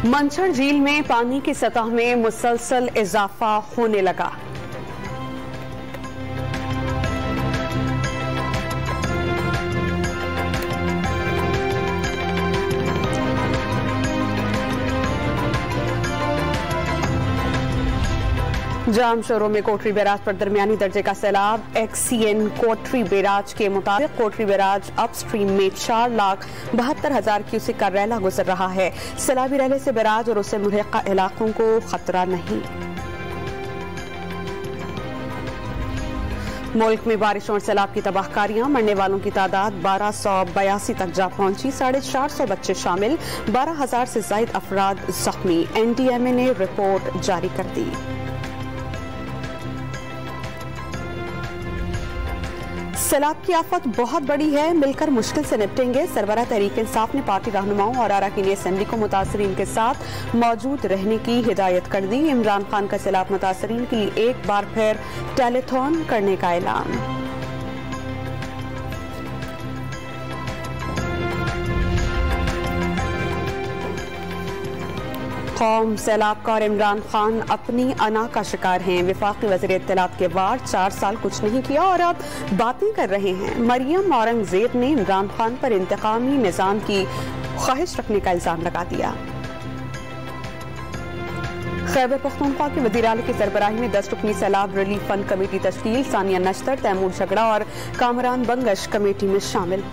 मंछड़ झील में पानी की सतह में मुसलसल इजाफा होने लगा। जाम शोरों में कोटरी बैराज पर दरमियानी दर्जे का सैलाब। XCN कोटरी बैराज के मुताबिक कोटरी बैराज अपस्ट्रीम में 4,72,000 क्यूसेक का रैला गुजर रहा है। सैलाबी रैले से बैराज और उससे मुल्हिका इलाकों को खतरा नहीं। मुल्क में बारिशों और सैलाब की तबाहकारियां, मरने वालों की तादाद 1282 तक जा पहुंची। 450 बच्चे शामिल, 12,000 से ज्यादा अफराद जख्मी। NDMA ने रिपोर्ट जारी कर दी। सैलाब की आफत बहुत बड़ी है, मिलकर मुश्किल से निपटेंगे। सरबराह तहरीक इंसाफ ने पार्टी रहनुमाओं और अरकान असेंबली को मुतासरीन के साथ मौजूद रहने की हिदायत कर दी। इमरान खान का सैलाब मुतासरीन के लिए एक बार फिर टेलीथॉन करने का ऐलान। कौम, सैलाब का और इमरान खान अपनी अना का शिकार हैं। वफाकी वज़ीर इत्तलात के वार 4 साल कुछ नहीं किया और अब बातें कर रहे हैं। मरियम औरंगजेब ने इमरान खान पर इंतकामी निज़ाम की ख्वाहिश रखने का इल्जाम लगा दिया। खैबर पख्तूनख्वा के वज़ीर आला की सरबराही में 10 रुकनी सैलाब relief fund committee तश्कील। Sania नश्तर, Taimur झगड़ा और कामरान बंगश कमेटी में शामिल।